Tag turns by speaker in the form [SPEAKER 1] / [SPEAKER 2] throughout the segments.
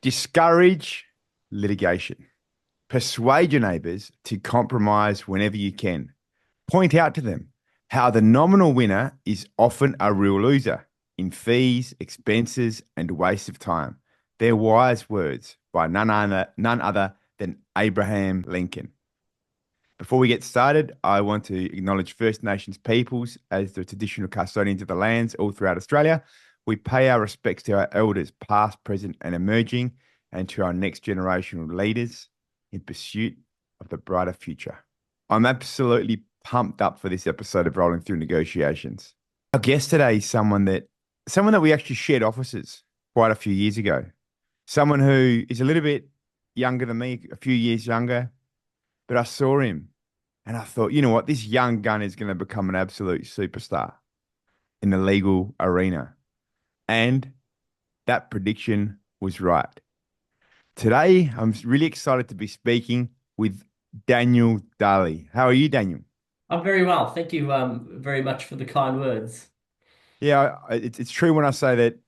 [SPEAKER 1] Discourage litigation. Persuade your neighbors to compromise whenever you can. Point out to them how the nominal winner is often a real loser in fees, expenses, and waste of time. They're wise words by none other than Abraham Lincoln. Before we get started, I want to acknowledge First Nations peoples as the traditional custodians of the lands all throughout Australia. We pay our respects to our elders, past, present, and emerging, and to our next generation of leaders in pursuit of the brighter future. I'm absolutely pumped up for this episode of Rolling Through Negotiations. Our guest today is someone that we actually shared offices quite a few years ago. Someone who is a little bit younger than me, a few years younger, but I saw him and I thought, you know what, this young gun is going to become an absolute superstar in the legal arena. And that prediction was right. Today, I'm really excited to be speaking with Daniel Dalli. How are you, Daniel?
[SPEAKER 2] I'm very well. Thank you very much for the kind words.
[SPEAKER 1] Yeah, it's true when I say that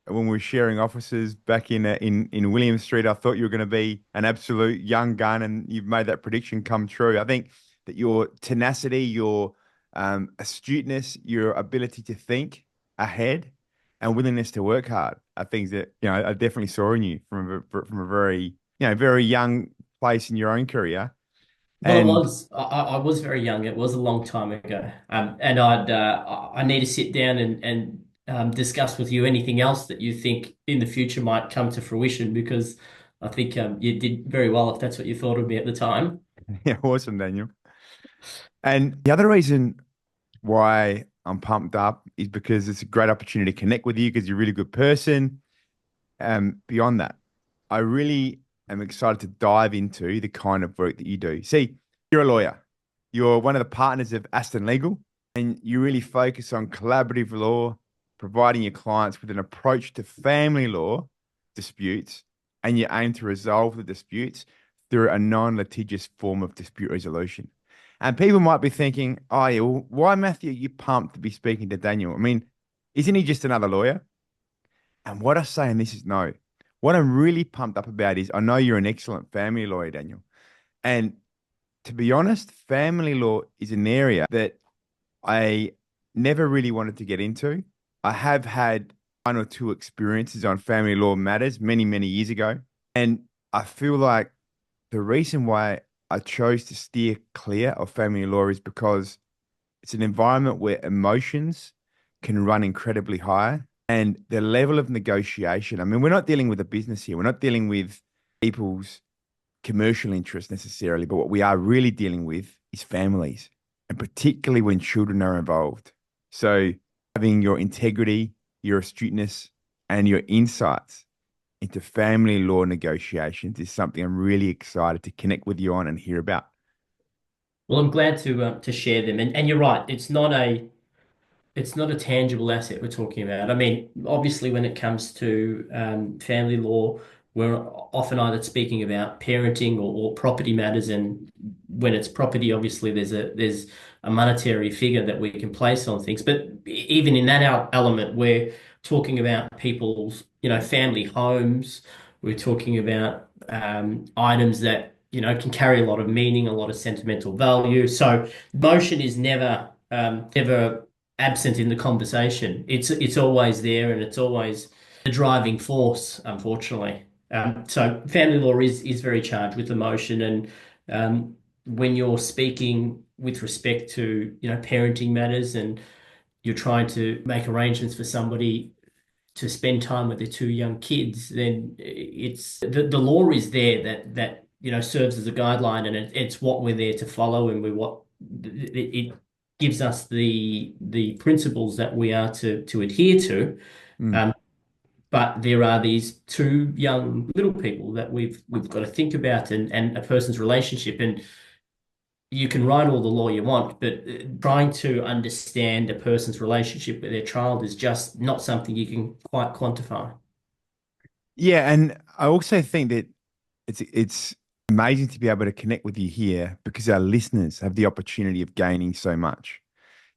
[SPEAKER 1] when we were sharing offices back in William Street, I thought you were going to be an absolute young gun, and you've made that prediction come true. I think that your tenacity, your astuteness, your ability to think ahead, and willingness to work hard are things that I definitely saw in you from a very very young place in your own career.
[SPEAKER 2] Well, it
[SPEAKER 1] And
[SPEAKER 2] was. I was very young. It was a long time ago. And I need to sit down and discuss with you anything else that you think in the future might come to fruition because I think you did very well if that's what you thought of me at the time.
[SPEAKER 1] yeah, awesome, Daniel. And the other reason why I'm pumped up is because it's a great opportunity to connect with you because you're a really good person. Beyond that, I really am excited to dive into the kind of work that you do. See, you're a lawyer. You're one of the partners of Aston Legal, and you really focus on collaborative law, providing your clients with an approach to family law disputes, and you aim to resolve the disputes through a non-litigious form of dispute resolution. And people might be thinking, oh, yeah, well, why, Matthew, are you pumped to be speaking to Daniel? I mean, isn't he just another lawyer? And what I say in this is no. What I'm really pumped up about is I know you're an excellent family lawyer, Daniel. And to be honest, family law is an area that I never really wanted to get into. I have had one or two experiences on family law matters many, many years ago. And I feel like the reason why I chose to steer clear of family law is because it's an environment where emotions can run incredibly high and the level of negotiation. I mean, we're not dealing with a business here. We're not dealing with people's commercial interests necessarily, but what we are really dealing with is families, and particularly when children are involved. So having your integrity, your astuteness, and your insights into family law negotiations is something I'm really excited to connect with you on and hear about.
[SPEAKER 2] Well, I'm glad to share them. And you're right. It's not a tangible asset we're talking about. I mean, obviously, when it comes to family law, we're often either speaking about parenting or property matters, and when it's property, obviously there's a monetary figure that we can place on things. But even in that element, we're talking about people's, family homes. We're talking about items that can carry a lot of meaning, a lot of sentimental value. So motion is never absent in the conversation. It's always there, and it's always the driving force, unfortunately. So family law is very charged with emotion, and when you're speaking with respect to parenting matters, and you're trying to make arrangements for somebody to spend time with their two young kids, then it's the law is there that serves as a guideline, and it's what we're there to follow, and it gives us the principles that we are to adhere to.
[SPEAKER 1] Mm.
[SPEAKER 2] Um, but there are these two young little people that we've got to think about, and a person's relationship. And you can write all the law you want, but trying to understand a person's relationship with their child is just not something you can quite quantify.
[SPEAKER 1] Yeah, and I also think that it's amazing to be able to connect with you here because our listeners have the opportunity of gaining so much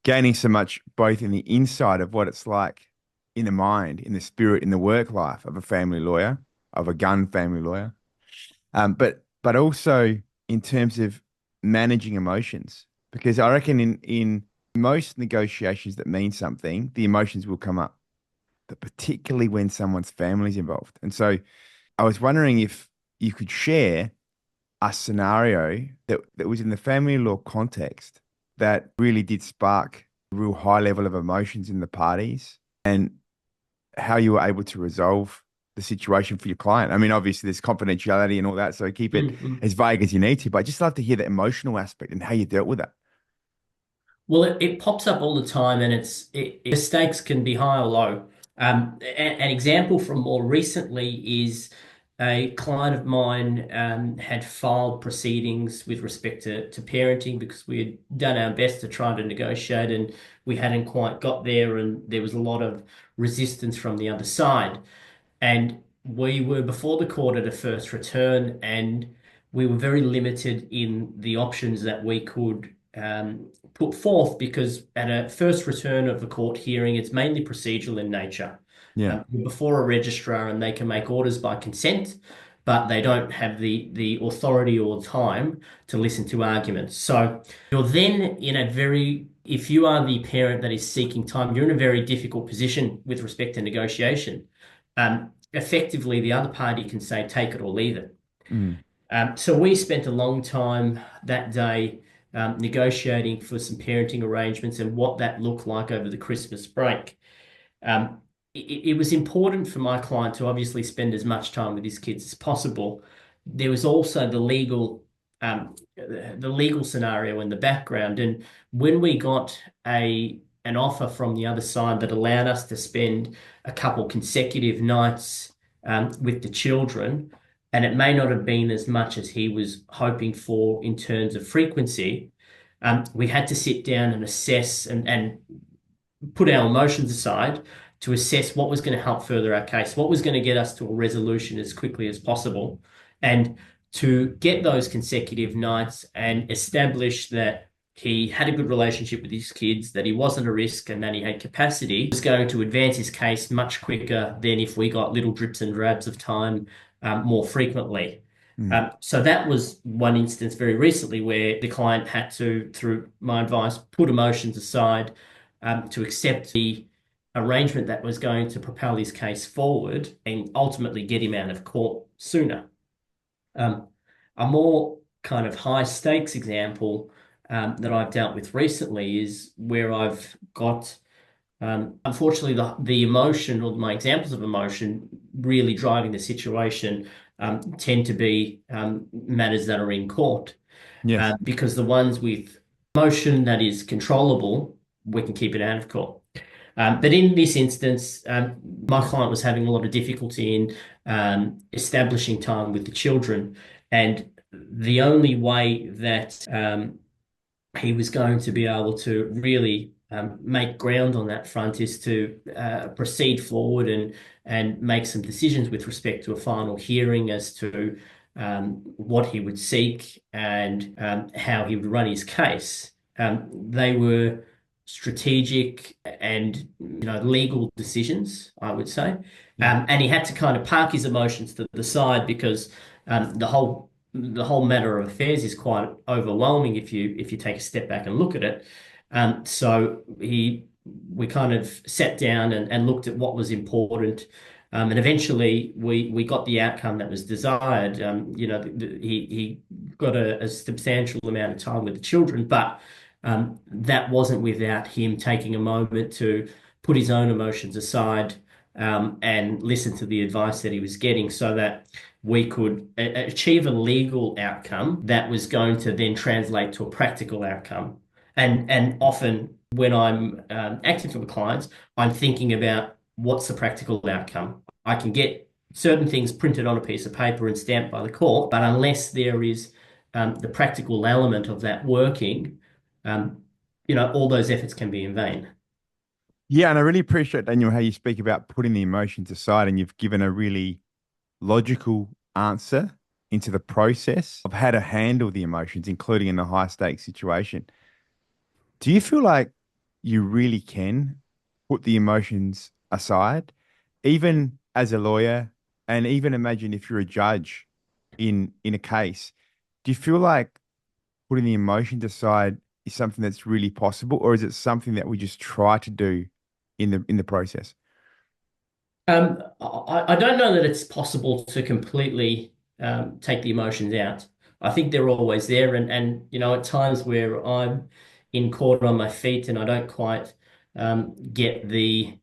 [SPEAKER 1] both in the inside of what it's like in the mind, in the spirit, in the work life of a family lawyer. of a gun family lawyer. But also in terms of managing emotions, because I reckon in most negotiations that mean something, the emotions will come up, but particularly when someone's family's involved. And so I was wondering if you could share a scenario that was in the family law context that really did spark a real high level of emotions in the parties and how you were able to resolve the situation for your client. I mean, obviously there's confidentiality and all that, so keep it
[SPEAKER 2] Mm-mm.
[SPEAKER 1] as vague as you need to, but I'd just love to hear the emotional aspect and how you dealt with that.
[SPEAKER 2] Well, it pops up all the time, and the stakes can be high or low. An example from more recently is a client of mine had filed proceedings with respect to parenting because we had done our best to try to negotiate, and we hadn't quite got there, and there was a lot of resistance from the other side. And we were before the court at a first return, and we were very limited in the options that we could put forth because at a first return of a court hearing, it's mainly procedural in nature.
[SPEAKER 1] Yeah.
[SPEAKER 2] Before a registrar, and they can make orders by consent, but they don't have the authority or time to listen to arguments. So you're then in a very, if you are the parent that is seeking time, you're in a very difficult position with respect to negotiation. Effectively, the other party can say, take it or leave it.
[SPEAKER 1] Mm.
[SPEAKER 2] So we spent a long time that day negotiating for some parenting arrangements and what that looked like over the Christmas break. It was important for my client to obviously spend as much time with his kids as possible. There was also the legal scenario in the background, and when we got a an offer from the other side that allowed us to spend a couple consecutive nights with the children, and it may not have been as much as he was hoping for in terms of frequency. We had to sit down and assess and put our emotions aside to assess what was going to help further our case, what was going to get us to a resolution as quickly as possible, and to get those consecutive nights and establish that he had a good relationship with his kids, that he wasn't a risk, and that he had capacity, was going to advance his case much quicker than if we got little drips and drabs of time more frequently.
[SPEAKER 1] Mm.
[SPEAKER 2] So that was one instance very recently where the client had to, through my advice, put emotions aside to accept the arrangement that was going to propel his case forward and ultimately get him out of court sooner. Um, a more kind of high stakes example that I've dealt with recently is where I've got, unfortunately, the emotion or my examples of emotion really driving the situation tend to be matters that are in court.
[SPEAKER 1] Yes.
[SPEAKER 2] Because the ones with emotion that is controllable, we can keep it out of court. But in this instance, my client was having a lot of difficulty in establishing time with the children. And the only way that he was going to be able to really make ground on that front is to proceed forward and make some decisions with respect to a final hearing as to what he would seek and how he would run his case. They were strategic and legal decisions, I would say,
[SPEAKER 1] Yeah.
[SPEAKER 2] and he had to kind of park his emotions to the side because the whole matter of affairs is quite overwhelming if you take a step back and look at it. So we kind of sat down and looked at what was important. And eventually we got the outcome that was desired. He got a substantial amount of time with the children, but that wasn't without him taking a moment to put his own emotions aside and listen to the advice that he was getting so that we could achieve a legal outcome that was going to then translate to a practical outcome. And often when I'm acting for the clients, I'm thinking about what's the practical outcome. I can get certain things printed on a piece of paper and stamped by the court, but unless there is the practical element of that working, um, all those efforts can be in vain.
[SPEAKER 1] Yeah, and I really appreciate, Daniel, how you speak about putting the emotions aside, and you've given a really logical answer into the process of how to handle the emotions, including in a high stakes situation. Do you feel like you really can put the emotions aside, even as a lawyer? And even imagine if you're a judge in a case, do you feel like putting the emotions aside is something that's really possible, or is it something that we just try to do in the process?
[SPEAKER 2] I don't know that it's possible to completely take the emotions out. I think they're always there, and at times where I'm in court on my feet and I don't quite get the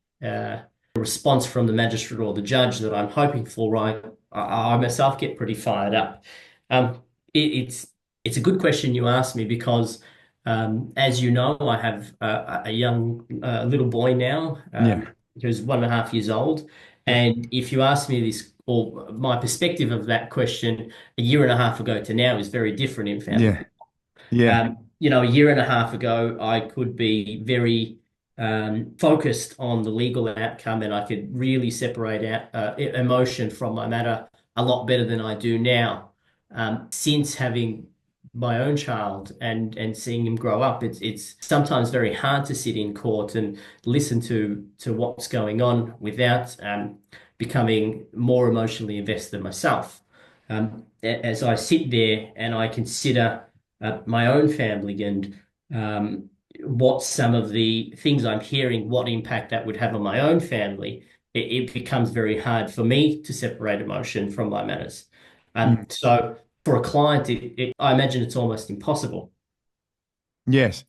[SPEAKER 2] response from the magistrate or the judge that I'm hoping for, I myself get pretty fired up. Um, it's it's a good question you asked me because, as you know, I have a young little boy now.
[SPEAKER 1] Yeah.
[SPEAKER 2] Who's 1.5 years old.
[SPEAKER 1] Yep.
[SPEAKER 2] And if you ask me this, or my perspective of that question a year and a half ago to now is very different in family.
[SPEAKER 1] Yeah. Yeah.
[SPEAKER 2] A year and a half ago, I could be very focused on the legal outcome and I could really separate out emotion from my matter a lot better than I do now. Since having my own child and seeing him grow up, it's sometimes very hard to sit in court and listen to what's going on without becoming more emotionally invested myself. As I sit there and I consider my own family and um, what some of the things I'm hearing, what impact that would have on my own family, it becomes very hard for me to separate emotion from my matters.
[SPEAKER 1] Mm.
[SPEAKER 2] So for a client, I imagine it's almost impossible.
[SPEAKER 1] Yes.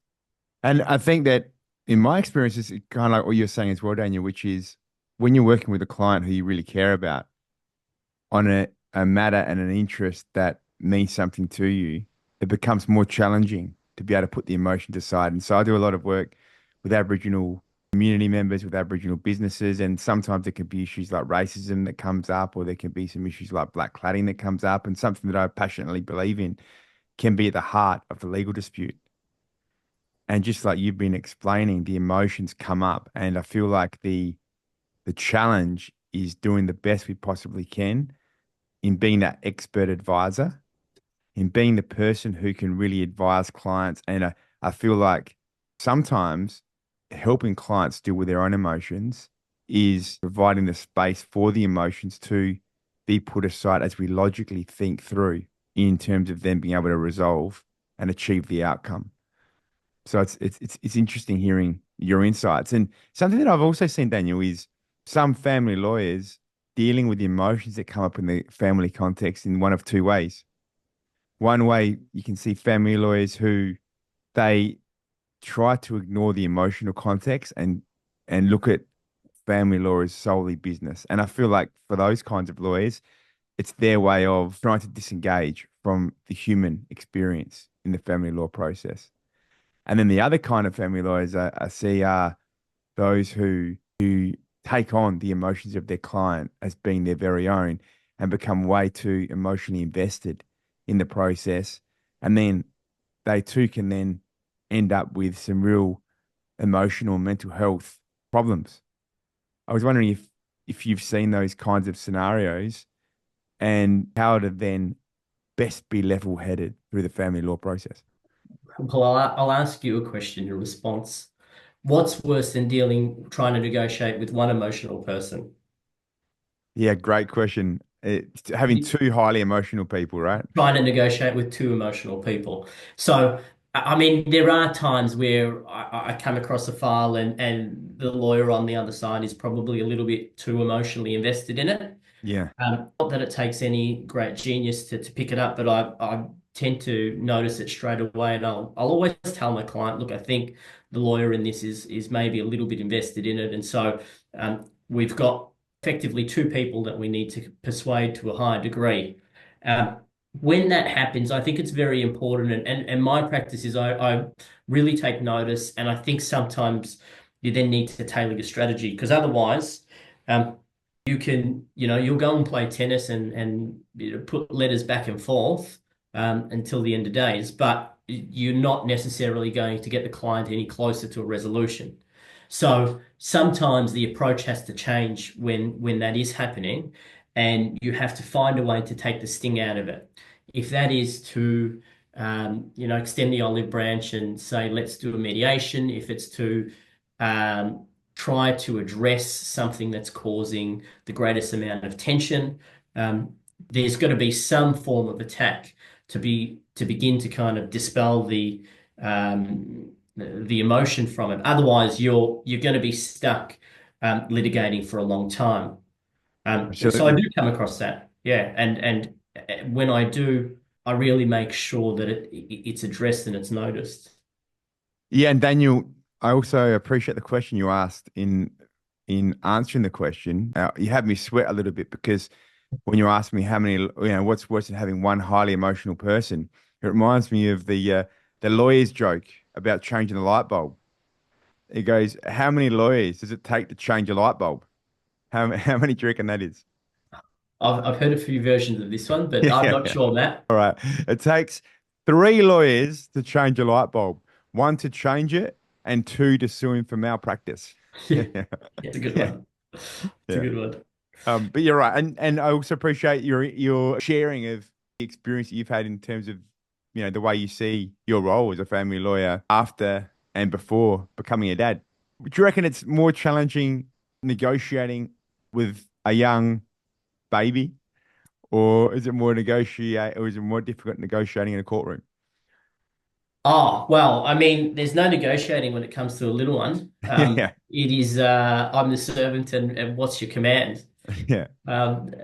[SPEAKER 1] And I think that in my experience, it's kind of like what you're saying as well, Daniel, which is when you're working with a client who you really care about on a matter and an interest that means something to you, it becomes more challenging to be able to put the emotions aside. And so I do a lot of work with Aboriginal community members, with Aboriginal businesses, and sometimes there can be issues like racism that comes up, or there can be some issues like black cladding that comes up, and something that I passionately believe in can be at the heart of the legal dispute. And just like you've been explaining, the emotions come up, and I feel like the challenge is doing the best we possibly can in being that expert advisor, in being the person who can really advise clients. And I feel like sometimes helping clients deal with their own emotions is providing the space for the emotions to be put aside as we logically think through in terms of them being able to resolve and achieve the outcome. So it's interesting hearing your insights. And something that I've also seen, Daniel, is some family lawyers dealing with the emotions that come up in the family context in one of two ways. One way you can see family lawyers who they try to ignore the emotional context and look at family law as solely business. And I feel like for those kinds of lawyers, it's their way of trying to disengage from the human experience in the family law process. And then the other kind of family lawyers I see are those who take on the emotions of their client as being their very own and become way too emotionally invested in the process. And then they too can then end up with some real emotional and mental health problems. I was wondering if you've seen those kinds of scenarios and how to then best be level headed through the family law process.
[SPEAKER 2] Well, I'll ask you a question in response. What's worse than trying to negotiate with one emotional person?
[SPEAKER 1] Yeah, great question. It's having two highly emotional people, right?
[SPEAKER 2] Trying to negotiate with two emotional people. So, I mean, there are times where I come across a file and the lawyer on the other side is probably a little bit too emotionally invested in it.
[SPEAKER 1] Yeah.
[SPEAKER 2] Not that it takes any great genius to pick it up, but I tend to notice it straight away, and I'll always tell my client, look, I think the lawyer in this is maybe a little bit invested in it, and so we've got effectively two people that we need to persuade to a higher degree. Um, when that happens, I think it's very important, and my practice is I really take notice, and I think sometimes you then need to tailor your strategy because otherwise. You can, you'll go and play tennis and put letters back and forth until the end of days, but you're not necessarily going to get the client any closer to a resolution. So sometimes the approach has to change when that is happening, and you have to find a way to take the sting out of it. If that is to, extend the olive branch and say, let's do a mediation. If it's to um, try to address something that's causing the greatest amount of tension. Um, there's got to be some form of attack to begin to kind of dispel the emotion from it. Otherwise, you're going to be stuck litigating for a long time. So I
[SPEAKER 1] Absolutely.
[SPEAKER 2] do come across that, yeah, and when I do, I really make sure that it's addressed and it's noticed.
[SPEAKER 1] Yeah, and Daniel, I also appreciate the question you asked in answering the question. You had me sweat a little bit because when you asked me how many, what's worse than having one highly emotional person, it reminds me of the lawyer's joke about changing the light bulb. It goes, how many lawyers does it take to change a light bulb? How many do you reckon that is?
[SPEAKER 2] I've heard a few versions of this one, but I'm
[SPEAKER 1] Yeah,
[SPEAKER 2] not
[SPEAKER 1] yeah.
[SPEAKER 2] sure, Matt.
[SPEAKER 1] All right. It takes three lawyers to change a light bulb, one to change it, and two to sue him for malpractice.
[SPEAKER 2] Yeah,
[SPEAKER 1] Yeah,
[SPEAKER 2] it's a good
[SPEAKER 1] yeah,
[SPEAKER 2] one. It's a
[SPEAKER 1] yeah.
[SPEAKER 2] good one.
[SPEAKER 1] But you're right, and I also appreciate your sharing of the experience that you've had in terms of the way you see your role as a family lawyer after and before becoming a dad. Do you reckon it's more challenging negotiating with a young baby, or is it more difficult negotiating in a courtroom?
[SPEAKER 2] Oh, well, I mean, there's no negotiating when it comes to a little one.
[SPEAKER 1] Yeah,
[SPEAKER 2] It is, I'm the servant and what's your command?
[SPEAKER 1] yeah,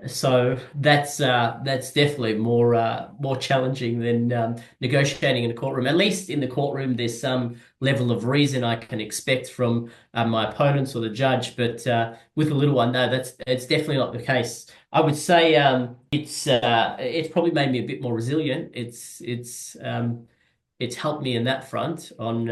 [SPEAKER 2] So that's definitely more challenging than negotiating in a courtroom. At least in the courtroom, there's some level of reason I can expect from my opponents or the judge. But with a little one, no, that's it's definitely not the case. I would say it's probably made me a bit more resilient. It's helped me in that front on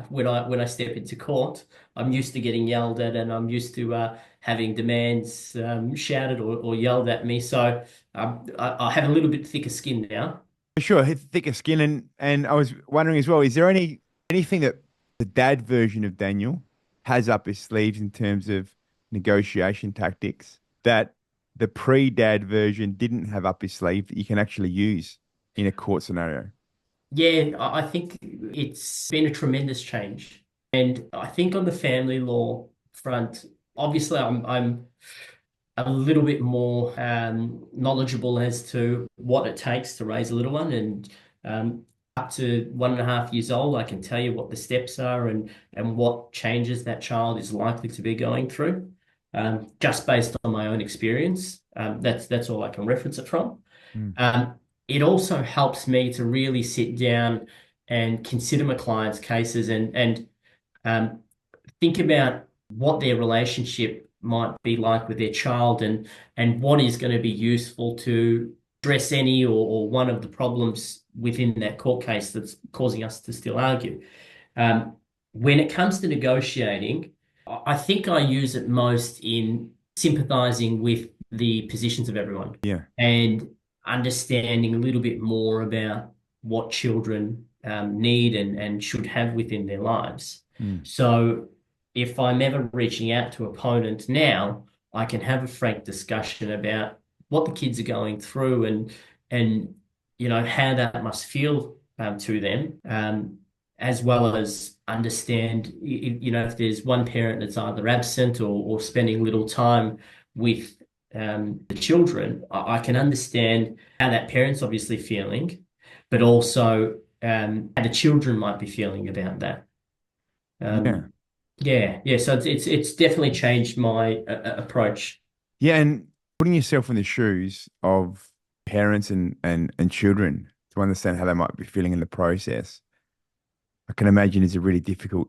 [SPEAKER 2] when I step into court. I'm used to getting yelled at, and I'm used to having demands shouted or yelled at me. So I have a little bit thicker skin now.
[SPEAKER 1] for sure. Thicker skin, and I was wondering as well, is there anything that the dad version of Daniel has up his sleeves in terms of negotiation tactics that the pre-dad version didn't have up his sleeve that you can actually use in a court scenario?
[SPEAKER 2] Yeah, I think it's been a tremendous change. And I think on the family law front, obviously I'm a little bit more knowledgeable as to what it takes to raise a little one. And up to 1.5 years old, I can tell you what the steps are and what changes that child is likely to be going through, just based on my own experience. That's all I can reference it from.
[SPEAKER 1] Mm.
[SPEAKER 2] Um, it also helps me to really sit down and consider my clients' cases and um, think about what their relationship might be like with their child and what is going to be useful to address any or one of the problems within that court case that's causing us to still argue. Um, when it comes to negotiating, I think I use it most in sympathizing with the positions of everyone
[SPEAKER 1] Yeah.
[SPEAKER 2] and understanding a little bit more about what children need and should have within their lives.
[SPEAKER 1] Mm.
[SPEAKER 2] So if I'm ever reaching out to opponents now, I can have a frank discussion about what the kids are going through and how that must feel to them, as well as understand if there's one parent that's either absent or spending little time with the children, I can understand how that parent's obviously feeling, but also how the children might be feeling about that.
[SPEAKER 1] Yeah.
[SPEAKER 2] Um, yeah, yeah. So it's definitely changed my approach.
[SPEAKER 1] Yeah, and putting yourself in the shoes of parents and children to understand how they might be feeling in the process, I can imagine is a really difficult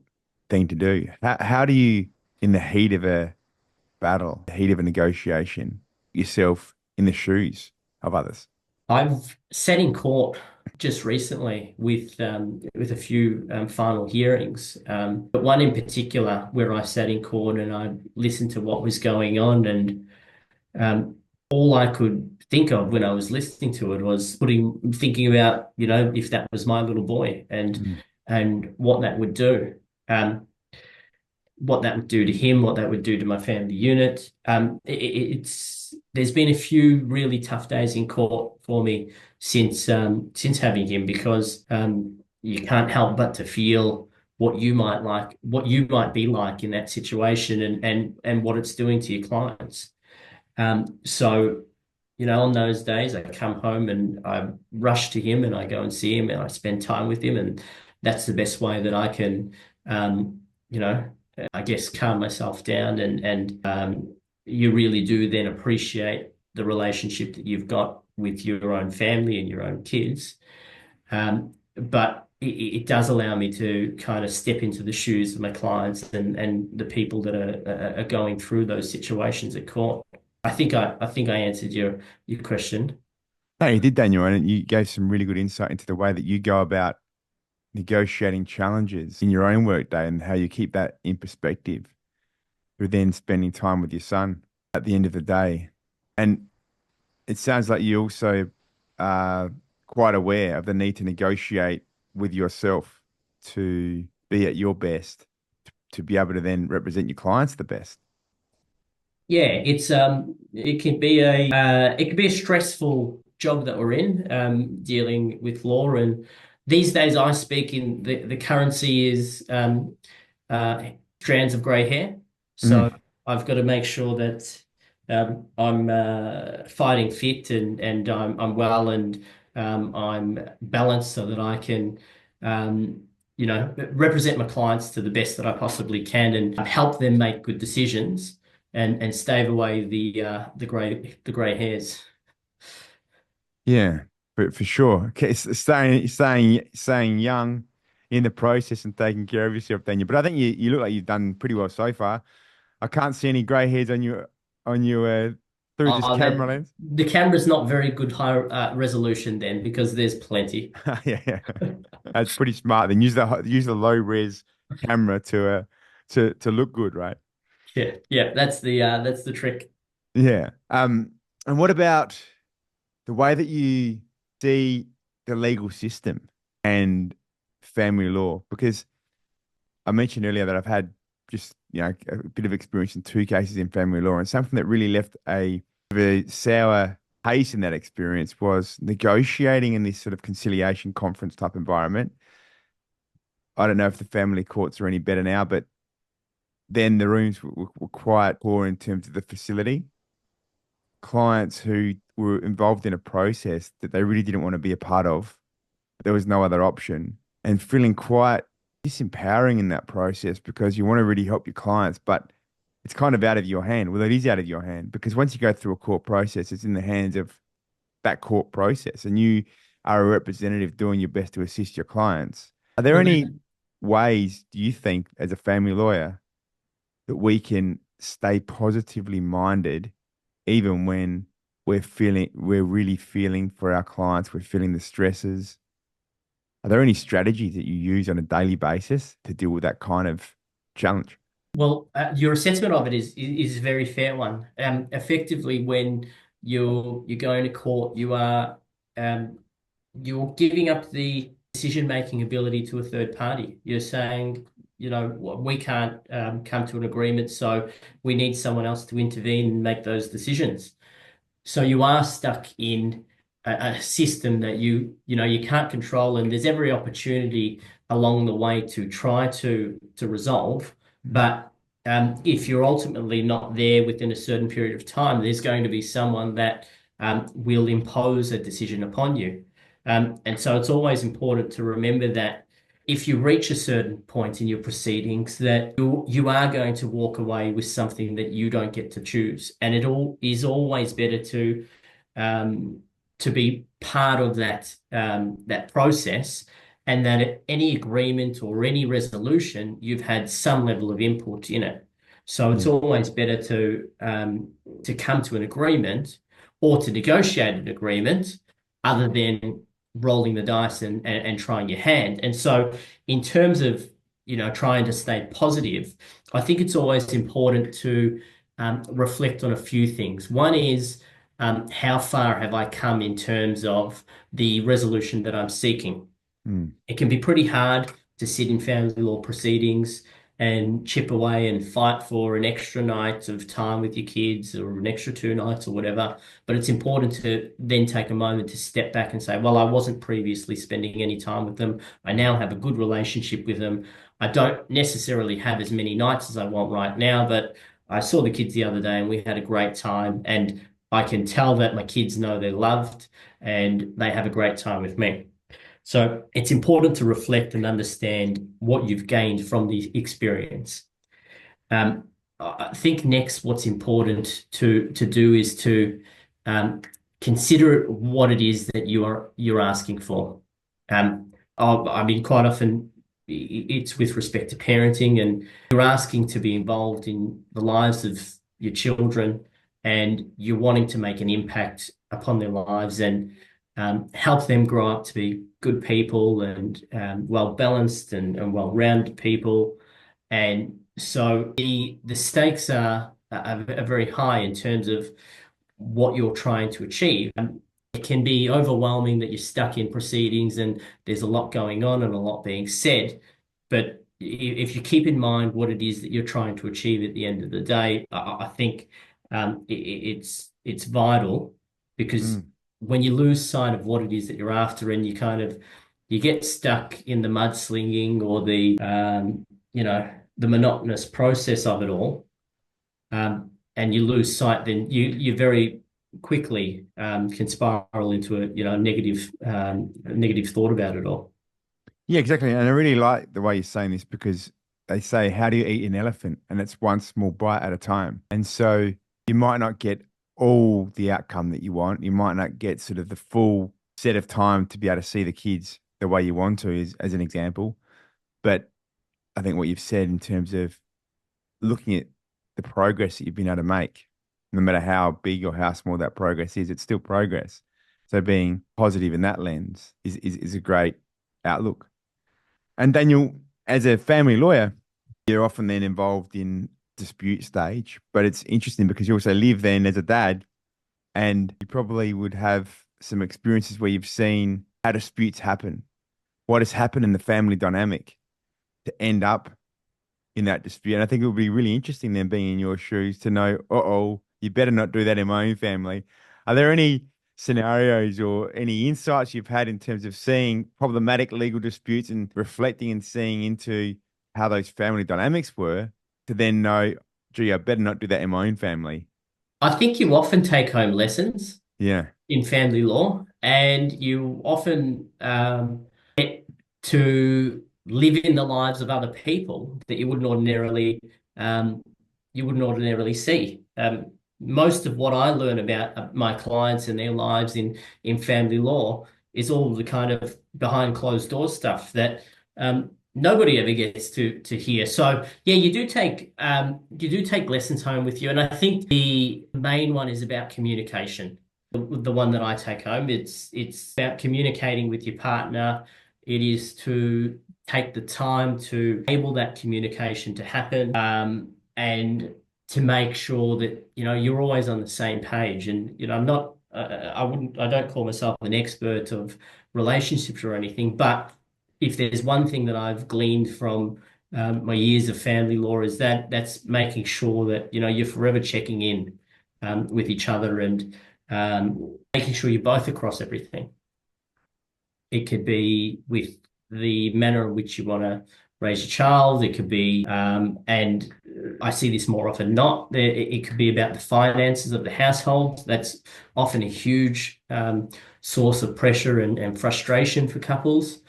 [SPEAKER 1] thing to do. How do you, in the heat of a battle, the heat of a negotiation, yourself in the shoes of others?
[SPEAKER 2] I've sat in court just recently with a few final hearings, but one in particular where I sat in court and I listened to what was going on, and all I could think of when I was listening to it was thinking about if that was my little boy
[SPEAKER 1] Mm.
[SPEAKER 2] and what that would do. What that would do to him, what that would do to my family unit. It's there's been a few really tough days in court for me since having him because you can't help but to feel what you might be like in that situation, and what it's doing to your clients. So, on those days, I come home and I rush to him and I go and see him and I spend time with him, and that's the best way that I can, you know, I guess calm myself down, and you really do then appreciate the relationship that you've got with your own family and your own kids. But it does allow me to kind of step into the shoes of my clients and the people that are going through those situations at court. I think I answered your question.
[SPEAKER 1] No, you did, Daniel, and you gave some really good insight into the way that you go about negotiating challenges in your own workday and how you keep that in perspective through then spending time with your son at the end of the day. And it sounds like you also are quite aware of the need to negotiate with yourself to be at your best, to be able to then represent your clients the best.
[SPEAKER 2] Yeah, it can be a stressful job that we're in, dealing with law. And these days I speak in the currency is uh, strands of grey hair. So
[SPEAKER 1] Mm.
[SPEAKER 2] I've got to make sure that I'm fighting fit, and I'm well, and I'm balanced so that I can represent my clients to the best that I possibly can and help them make good decisions, and stave away the grey hairs.
[SPEAKER 1] Yeah, but for sure. Okay, staying young in the process and taking care of yourself, Daniel. But I think you look like you've done pretty well so far. I can't see any grey hairs on you through this camera
[SPEAKER 2] That
[SPEAKER 1] lens.
[SPEAKER 2] the camera's not very good high resolution then, because there's plenty.
[SPEAKER 1] Yeah, yeah. That's pretty smart. Then use the low res camera to look good, right?
[SPEAKER 2] Yeah, yeah, that's the trick.
[SPEAKER 1] Yeah. And what about the way that you see the legal system and family law? Because I mentioned earlier that I've had just a bit of experience in two cases in family law, and something that really left a very sour taste in that experience was negotiating in this sort of conciliation conference type environment. I don't know if the family courts are any better now, but then the rooms were quite poor in terms of the facility. Clients who were involved in a process that they really didn't want to be a part of, there was no other option, and feeling quite disempowering in that process because you want to really help your clients, but it's kind of out of your hand. Well, it is out of your hand because once you go through a court process, it's in the hands of that court process, and you are a representative doing your best to assist your clients. Are there
[SPEAKER 2] Well,
[SPEAKER 1] any ways, do you think, as a family lawyer, that we can stay positively minded even when we're really feeling for our clients, we're feeling the stresses? Are there any strategies that you use on a daily basis to deal with that kind of challenge?
[SPEAKER 2] your assessment of it is a very fair one. Effectively, when you're going to court, um, you're giving up the decision-making ability to a third party. You're saying, we can't come to an agreement, so we need someone else to intervene and make those decisions. So you are stuck in a system that you can't control, and there's every opportunity along the way to try to resolve. But if you're ultimately not there within a certain period of time, there's going to be someone that will impose a decision upon you. And so it's always important to remember that if you reach a certain point in your proceedings, that you are going to walk away with something that you don't get to choose, and it all is always better um, to be part of that process, and that at any agreement or any resolution, you've had some level of input in it. So it's
[SPEAKER 1] Mm,
[SPEAKER 2] always better to come to an agreement or to negotiate an agreement, other than rolling the dice and trying your hand. And so, in terms of trying to stay positive, I think it's always important to reflect on a few things. One is, how far have I come in terms of the resolution that I'm seeking?
[SPEAKER 1] mm,
[SPEAKER 2] It can be pretty hard to sit in family law proceedings and chip away and fight for an extra night of time with your kids or an extra 2 nights or whatever. But it's important to then take a moment to step back and say, well, I wasn't previously spending any time with them. I now have a good relationship with them. I don't necessarily have as many nights as I want right now, but I saw the kids the other day and we had a great time. And I can tell that my kids know they're loved and they have a great time with me. So it's important to reflect and understand what you've gained from the experience. Um, I think next, what's important to do is to um, consider what it is that you're asking for. I mean, quite often it's with respect to parenting, and you're asking to be involved in the lives of your children, and you're wanting to make an impact upon their lives and help them grow up to be good people and well balanced and well rounded people. And so the stakes are very high in terms of what you're trying to achieve. It can be overwhelming that you're stuck in proceedings and there's a lot going on and a lot being said. But if you keep in mind what it is that you're trying to achieve at the end of the day, I think it's vital because
[SPEAKER 1] Mm.
[SPEAKER 2] when you lose sight of what it is that you're after and you get stuck in the mudslinging or the monotonous process of it all, and you lose sight, then you very quickly can spiral into a negative thought about it all.
[SPEAKER 1] Yeah, exactly. And I really like the way you're saying this because they say, how do you eat an elephant? And it's one small bite at a time. And so you might not get all the outcome that you want. You might not get sort of the full set of time to be able to see the kids the way you want to, is, as an example. But I think what you've said in terms of looking at the progress that you've been able to make, no matter how big or how small that progress is, it's still progress. So being positive in that lens is a great outlook. And Daniel, as a family lawyer, you're often then involved in dispute stage, but it's interesting because you also live then as a dad, and you probably would have some experiences where you've seen how disputes happen, what has happened in the family dynamic to end up in that dispute. And I think it would be really interesting then being in your shoes to know, uh-oh, you better not do that in my own family. Are there any scenarios or any insights you've had in terms of seeing problematic legal disputes and reflecting and seeing into how those family dynamics were to then know, gee, I better not do that in my own family?
[SPEAKER 2] I think you often take home lessons
[SPEAKER 1] Yeah.
[SPEAKER 2] in family law, and you often get to live in the lives of other people that um, you wouldn't ordinarily see. Most of what I learn about my clients and their lives in family law is all the kind of behind closed doors stuff that nobody ever gets to hear. So yeah, you do take lessons home with you, and I think the main one is about communication. The one that I take home, it's about communicating with your partner. It is to take the time to enable that communication to happen, and to make sure that you're always on the same page. And I'm not, I don't call myself an expert of relationships or anything, but if there's one thing that I've gleaned from my years of family law is that's making sure that you're forever checking in with each other and making sure you're both across everything. It could be with the manner in which you want to raise a child. It could be, and I see this more often not, it could be about the finances of the household. That's often a huge source of pressure and frustration for couples.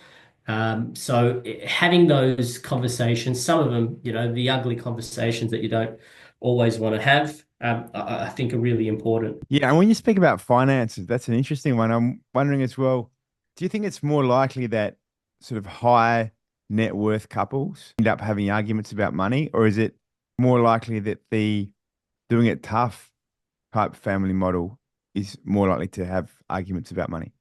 [SPEAKER 2] So having those conversations, some of them, the ugly conversations that you don't always want to have, I think are really important.
[SPEAKER 1] Yeah. And when you speak about finances, that's an interesting one. I'm wondering as well, do you think it's more likely that sort of high net worth couples end up having arguments about money, or is it more likely that the doing it tough type family model is more likely to have arguments about money?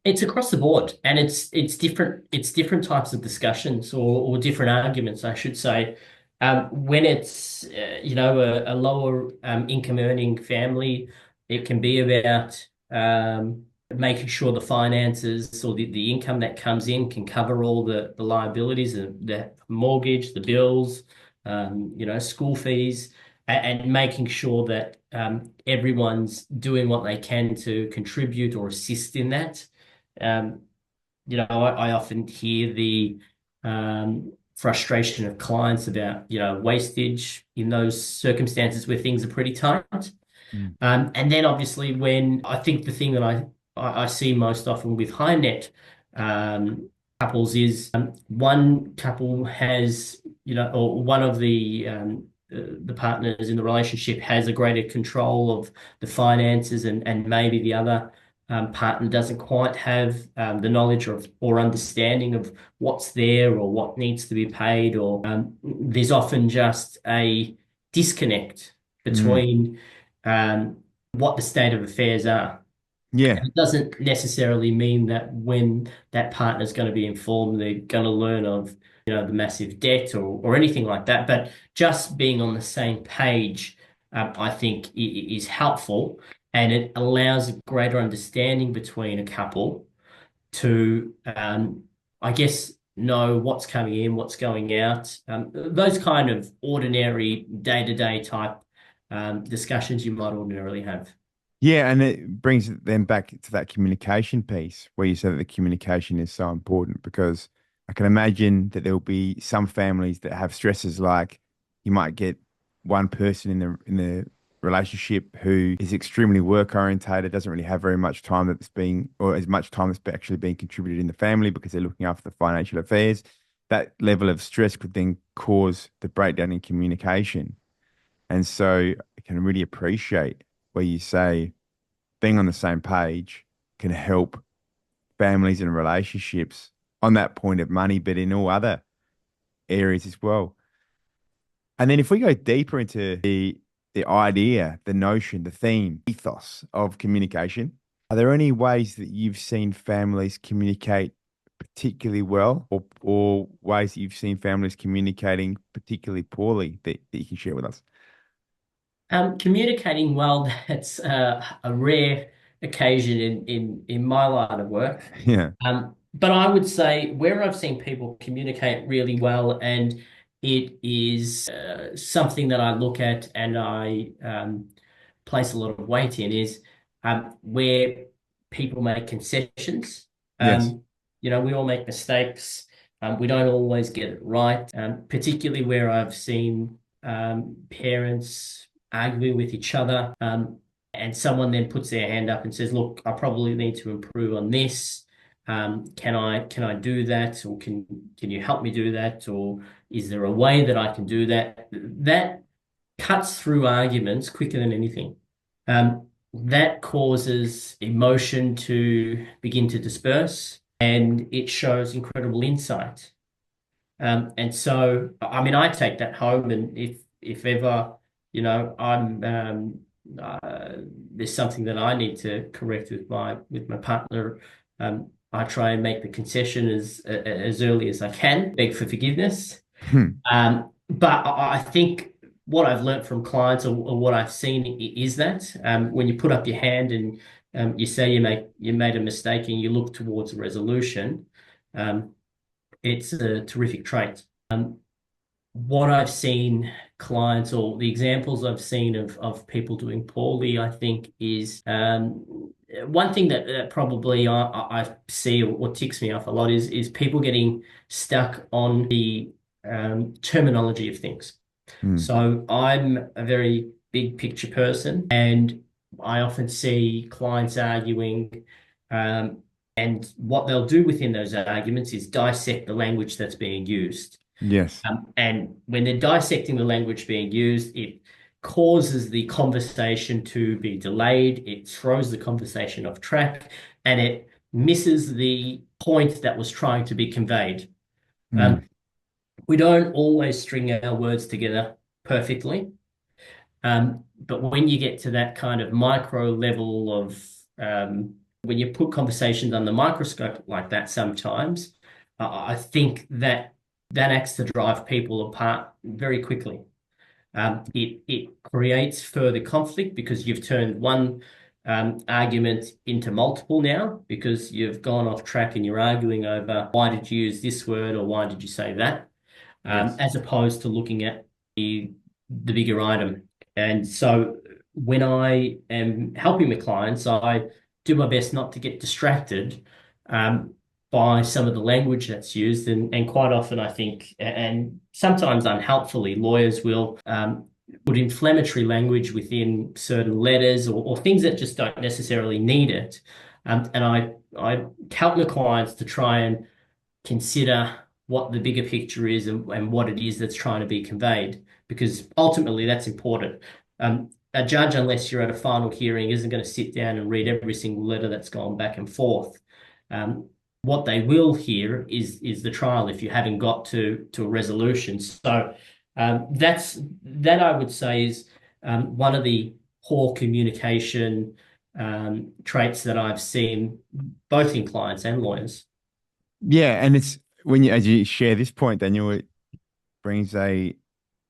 [SPEAKER 2] It's across the board, and it's different types of discussions or different arguments, I should say. When it's a lower income earning family, it can be about making sure the finances or the income that comes in can cover all the liabilities, the mortgage, the bills, school fees, and making sure that everyone's doing what they can to contribute or assist in that. Um, I often hear the frustration of clients about, wastage in those circumstances where things are pretty tight.
[SPEAKER 1] Mm.
[SPEAKER 2] And then obviously when I think the thing that I see most often with high net um, couples is one couple has, or one of the partners in the relationship has a greater control of the finances, and maybe the other partner doesn't quite have the knowledge or understanding of what's there or what needs to be paid, or there's often just a disconnect
[SPEAKER 1] Mm.
[SPEAKER 2] between what the state of affairs are.
[SPEAKER 1] Yeah.
[SPEAKER 2] It doesn't necessarily mean that when that partner's going to be informed, they're going to learn of, the massive debt or anything like that. But just being on the same page, I think, is helpful, and it allows a greater understanding between a couple to, I guess, know what's coming in, what's going out. Those kind of ordinary day-to-day type discussions you might ordinarily have.
[SPEAKER 1] Yeah, and it brings it then back to that communication piece where you said that the communication is so important because I can imagine that there will be some families that have stresses like you might get one person in the relationship who is extremely work orientated, doesn't really have very much time that's being or as much time that's actually being contributed in the family because they're looking after the financial affairs. That level of stress could then cause the breakdown in communication. And so I can really appreciate where you say being on the same page can help families and relationships on that point of money, but in all other areas as well. And then if we go deeper into the idea, the notion, the theme, ethos of communication, are there any ways that you've seen families communicate particularly well or ways that you've seen families communicating particularly poorly that you can share with us?
[SPEAKER 2] Communicating well, that's a rare occasion in my line of work.
[SPEAKER 1] Yeah.
[SPEAKER 2] But I would say where I've seen people communicate really well, and it is something that I look at and I place a lot of weight in, is where people make concessions.
[SPEAKER 1] Yes.
[SPEAKER 2] Um, we all make mistakes. We don't always get it right, particularly where I've seen parents arguing with each other, and someone then puts their hand up and says, "Look, I probably need to improve on this. Can I do that, or can you help me do that, or is there a way that I can do that?" That cuts through arguments quicker than anything. That causes emotion to begin to disperse, and it shows incredible insight. And so, I mean, I take that home, and if ever, I'm there's something that I need to correct with my partner, I try and make the concession as early as I can, beg for forgiveness.
[SPEAKER 1] Hmm.
[SPEAKER 2] But I think what I've learned from clients, or what I've seen, is that when you put up your hand and you say you made a mistake and you look towards a resolution, um, it's a terrific trait. What I've seen clients, or the examples I've seen of people doing poorly, I think is one thing that probably I see, or what ticks me off a lot, is people getting stuck on the terminology of things.
[SPEAKER 1] Hmm.
[SPEAKER 2] So I'm a very big picture person, and I often see clients arguing, um, and what they'll do within those arguments is dissect the language that's being used.
[SPEAKER 1] Yes.
[SPEAKER 2] And when they're dissecting the language being used, it causes the conversation to be delayed, it throws the conversation off track, and it misses the point that was trying to be conveyed.
[SPEAKER 1] Hmm.
[SPEAKER 2] Um, we don't always string our words together perfectly. But when you get to that kind of micro level of when you put conversations under the microscope like that, sometimes I think that acts to drive people apart very quickly. It creates further conflict because you've turned one argument into multiple now because you've gone off track and you're arguing over why did you use this word or why did you say that,
[SPEAKER 1] Yes.
[SPEAKER 2] as opposed to looking at the bigger item. And so when I am helping the clients, I do my best not to get distracted um, by some of the language that's used. And quite often, I think, and sometimes unhelpfully, lawyers will put inflammatory language within certain letters or things that just don't necessarily need it. And I help my clients to try and consider what the bigger picture is and what it is that's trying to be conveyed, because ultimately that's important. A judge, unless you're at a final hearing, isn't going to sit down and read every single letter that's gone back and forth. What they will hear is the trial if you haven't got to a resolution. So that I would say is one of the poor communication traits that I've seen both in clients and lawyers.
[SPEAKER 1] Yeah, and it's when you as you share this point, Daniel, it brings a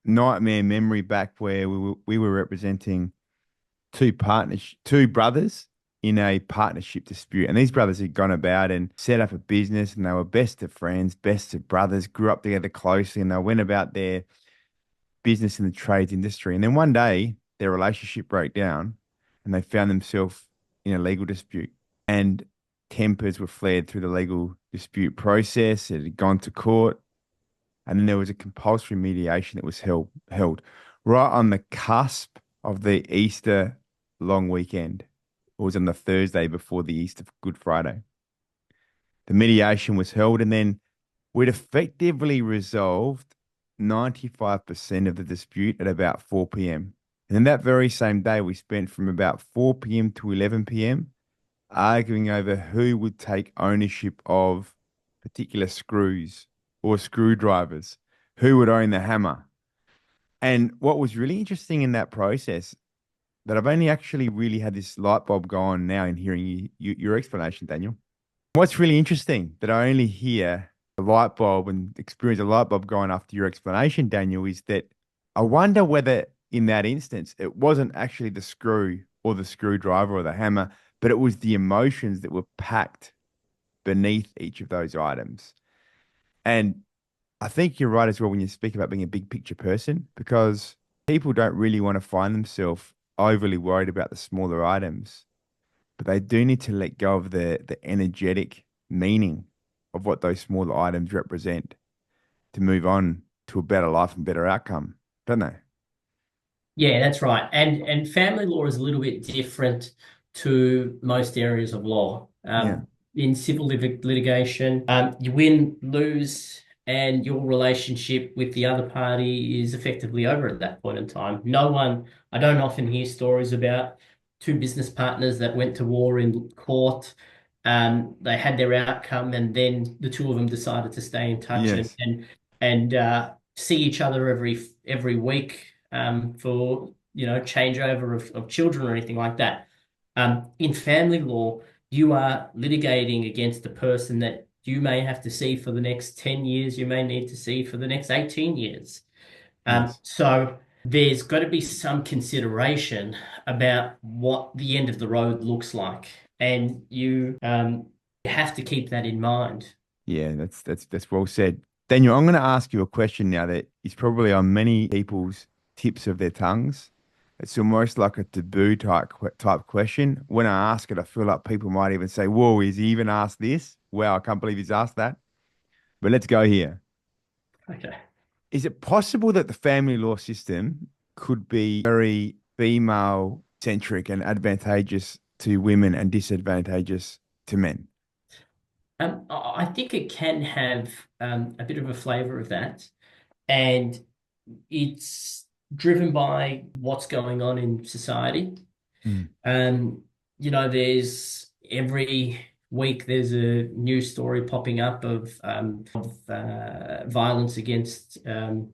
[SPEAKER 1] nightmare memory back where we were representing two brothers in a partnership dispute. And these brothers had gone about and set up a business and they were best of friends, best of brothers, grew up together closely, and they went about their business in the trades industry. And then one day their relationship broke down and they found themselves in a legal dispute. And tempers were flared through the legal dispute process. It had gone to court. And then there was a compulsory mediation that was held right on the cusp of the Easter long weekend. It was on the Thursday before the Easter Good Friday. The mediation was held, and then we'd effectively resolved 95% of the dispute at about 4 p.m. And then that very same day, we spent from about 4 p.m. to 11 p.m. arguing over who would take ownership of particular screws or screwdrivers, who would own the hammer. And what was really interesting in that process, that I've only actually really had this light bulb go on now in hearing your explanation, Daniel. What's really interesting that I only hear a light bulb and experience a light bulb going after your explanation, Daniel, is that I wonder whether in that instance it wasn't actually the screw or the screwdriver or the hammer, but it was the emotions that were packed beneath each of those items. And I think you're right as well when you speak about being a big picture person, because people don't really want to find themselves overly worried about the smaller items, but they do need to let go of the energetic meaning of what those smaller items represent to move on to a better life and better outcome, don't they?
[SPEAKER 2] Yeah, that's right. And family law is a little bit different to most areas of law.
[SPEAKER 1] Yeah.
[SPEAKER 2] In civil litigation, you win, lose, and your relationship with the other party is effectively over at that point in time. No one, I don't often hear stories about two business partners that went to war in court. They had their outcome, and then the two of them decided to stay in touch
[SPEAKER 1] Yes.
[SPEAKER 2] and see each other every week for changeover of children or anything like that. In family law, you are litigating against a person that you may have to see for the next 10 years, you may need to see for the next 18 years.
[SPEAKER 1] Yes.
[SPEAKER 2] So there's got to be some consideration about what the end of the road looks like. And you have to keep that in mind.
[SPEAKER 1] Yeah, that's well said. Daniel, I'm going to ask you a question now that is probably on many people's tips of their tongues. It's almost like a taboo type question. When I ask it, I feel like people might even say, "Whoa, he's even asked this? Wow, I can't believe he's asked that." But let's go here.
[SPEAKER 2] Okay.
[SPEAKER 1] Is it possible that the family law system could be very female centric and advantageous to women and disadvantageous to men?
[SPEAKER 2] I think it can have a bit of a flavor of that. And it's driven by what's going on in society.
[SPEAKER 1] Mm.
[SPEAKER 2] Um, there's every week there's a news story popping up of violence against women,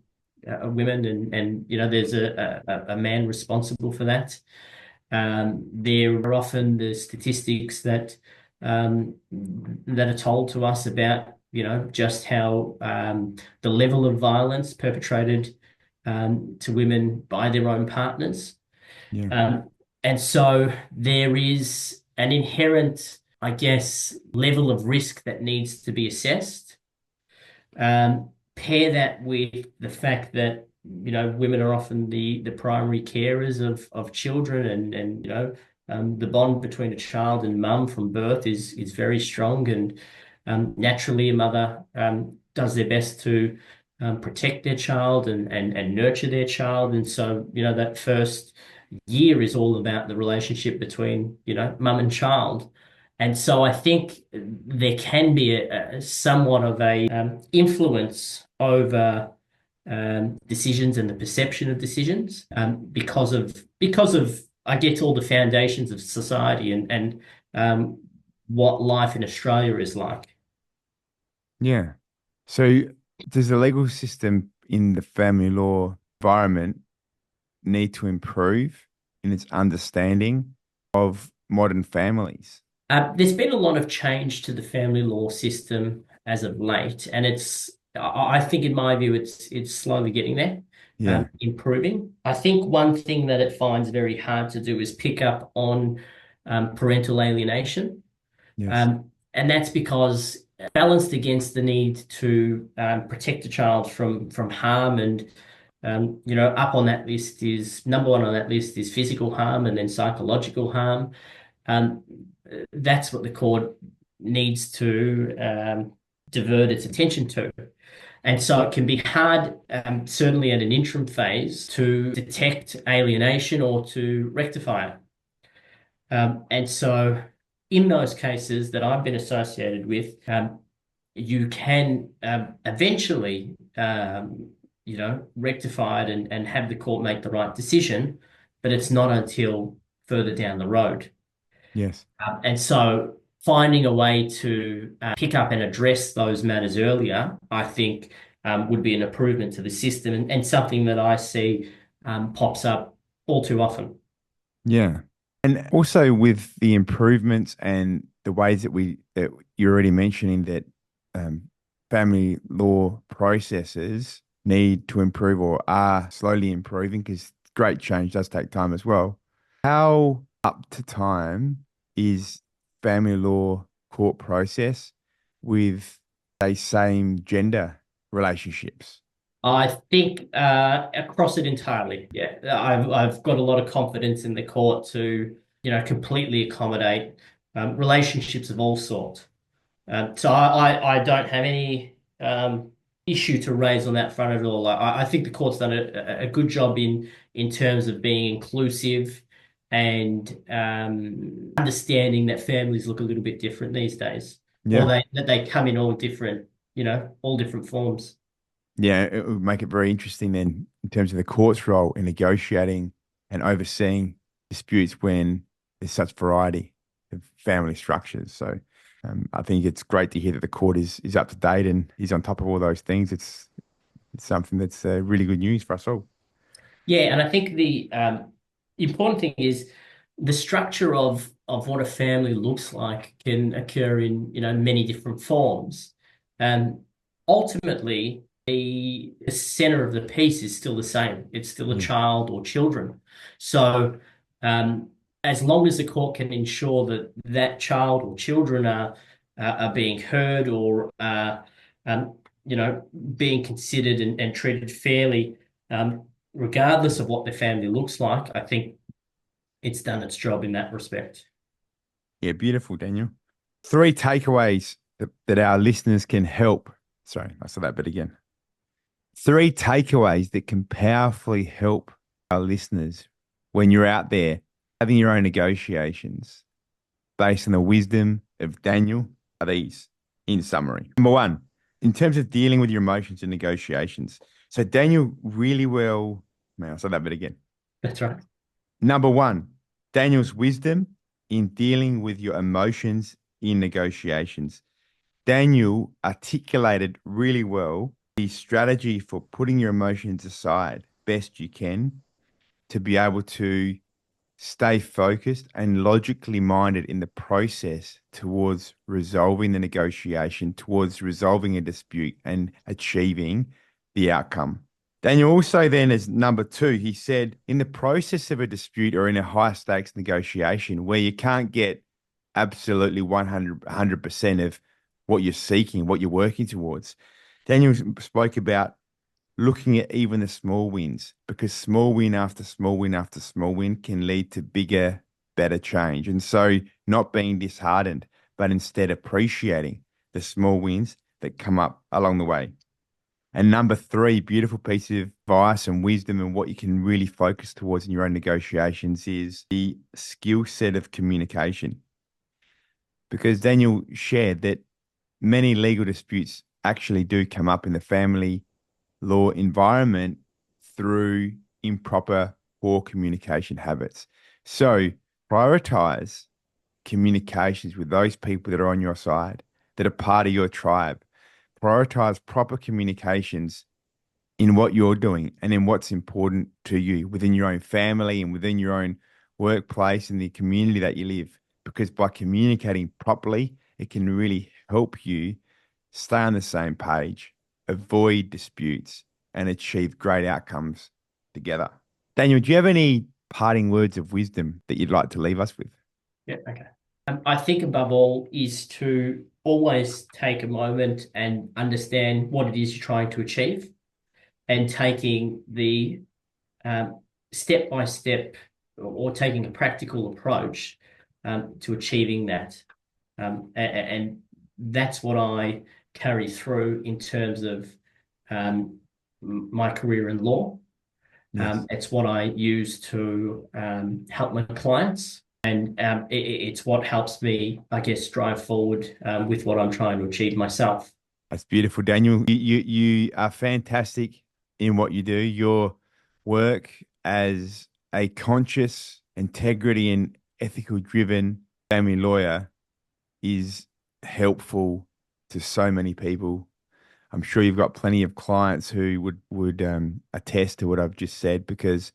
[SPEAKER 2] and there's a man responsible for that. There are often the statistics that are told to us about just how the level of violence perpetrated to women by their own partners.
[SPEAKER 1] Yeah.
[SPEAKER 2] And so there is an inherent, I guess, level of risk that needs to be assessed. Pair that with the fact that women are often the primary carers of children, and the bond between a child and mum from birth is very strong, and naturally a mother does their best to protect their child and nurture their child, and so that first year is all about the relationship between mum and child. And so I think there can be a somewhat of a influence over decisions and the perception of decisions, because of I guess all the foundations of society and what life in Australia is like.
[SPEAKER 1] Yeah. So does the legal system in the family law environment need to improve in its understanding of modern families?
[SPEAKER 2] There's been a lot of change to the family law system as of late, and I think, in my view, it's slowly getting there,
[SPEAKER 1] Yeah.
[SPEAKER 2] improving. I think one thing that it finds very hard to do is pick up on parental alienation,
[SPEAKER 1] Yes.
[SPEAKER 2] and that's because balanced against the need to protect a child from harm, and up on that list is number one on that list is physical harm and then psychological harm. Um, that's what the court needs to divert its attention to. And so it can be hard, certainly at an interim phase, to detect alienation or to rectify it. And so in those cases that I've been associated with, you can eventually, rectify it and have the court make the right decision, but it's not until further down the road.
[SPEAKER 1] Yes.
[SPEAKER 2] And so finding a way to pick up and address those matters earlier, I think, would be an improvement to the system, and something that I see pops up all too often.
[SPEAKER 1] Yeah. And also with the improvements and the ways that you're already mentioning that um, family law processes need to improve or are slowly improving because great change does take time as well. How up to time is family law court process with, say, same gender relationships?
[SPEAKER 2] I think across it entirely, yeah. I've got a lot of confidence in the court to, completely accommodate relationships of all sorts. So I don't have any issue to raise on that front at all. I think the court's done a good job in terms of being inclusive and understanding that families look a little bit different these days, or
[SPEAKER 1] Yeah.
[SPEAKER 2] that they come in all different, all different forms.
[SPEAKER 1] Yeah, it would make it very interesting then in terms of the court's role in negotiating and overseeing disputes when there's such variety of family structures. So I think it's great to hear that the court is up to date and is on top of all those things. It's something that's really good news for us all.
[SPEAKER 2] Yeah, and I think the important thing is the structure of what a family looks like can occur in many different forms. And ultimately, the center of the piece is still the same. It's still a
[SPEAKER 1] Yeah,
[SPEAKER 2] child or children. So um, as long as the court can ensure that that child or children are being heard, or um, being considered and treated fairly. Regardless of what their family looks like, I think it's done its job in that respect.
[SPEAKER 1] yeah, beautiful, Daniel. Three takeaways that our listeners can help. Sorry, I said that bit again. Three takeaways that can powerfully help our listeners when you're out there having your own negotiations based on the wisdom of Daniel are these in summary. Number one, in terms of dealing with your emotions in negotiations. So Daniel really well, man, I'll say that bit again.
[SPEAKER 2] That's right.
[SPEAKER 1] Number one, Daniel's wisdom in dealing with your emotions in negotiations. Daniel articulated really well the strategy for putting your emotions aside best you can to be able to stay focused and logically minded in the process towards resolving the negotiation, towards resolving a dispute and achieving the outcome. Daniel, also then as number two, he said, in the process of a dispute or in a high stakes negotiation where you can't get absolutely 100% of what you're seeking, what you're working towards, Daniel spoke about looking at even the small wins because small win after small win after small win can lead to bigger, better change. And so not being disheartened, but instead appreciating the small wins that come up along the way. And number three, beautiful piece of advice and wisdom and what you can really focus towards in your own negotiations is the skill set of communication. Because Daniel shared that many legal disputes actually do come up in the family law environment through improper, poor communication habits. So prioritize communications with those people that are on your side, that are part of your tribe. Prioritize proper communications in what you're doing and in what's important to you within your own family and within your own workplace and the community that you live. Because by communicating properly, it can really help you stay on the same page, avoid disputes, and achieve great outcomes together. Daniel, do you have any parting words of wisdom that you'd like to leave us with?
[SPEAKER 2] Yeah, okay. I think above all is to always take a moment and understand what it is you're trying to achieve and taking the step by step or taking a practical approach to achieving that. And that's what I carry through in terms of my career in law.
[SPEAKER 1] Yes.
[SPEAKER 2] It's what I use to help my clients. And it's what helps me, I guess, drive forward with what I'm trying to achieve myself.
[SPEAKER 1] That's beautiful, Daniel. You are fantastic in what you do. Your work as a conscious, integrity, and ethical driven family lawyer is helpful to so many people. I'm sure you've got plenty of clients who would attest to what I've just said because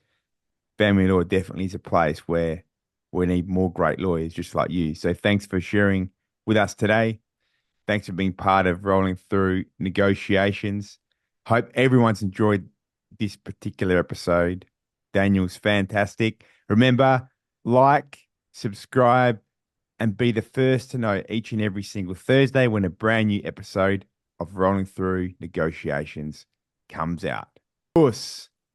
[SPEAKER 1] family law definitely is a place where we need more great lawyers just like you. So thanks for sharing with us today. Thanks for being part of rolling through negotiations. Hope everyone's enjoyed this particular episode. Daniel's fantastic. Remember, like, subscribe, and be the first to know each and every single Thursday when a brand new episode of Rolling Through Negotiations comes out. Of course,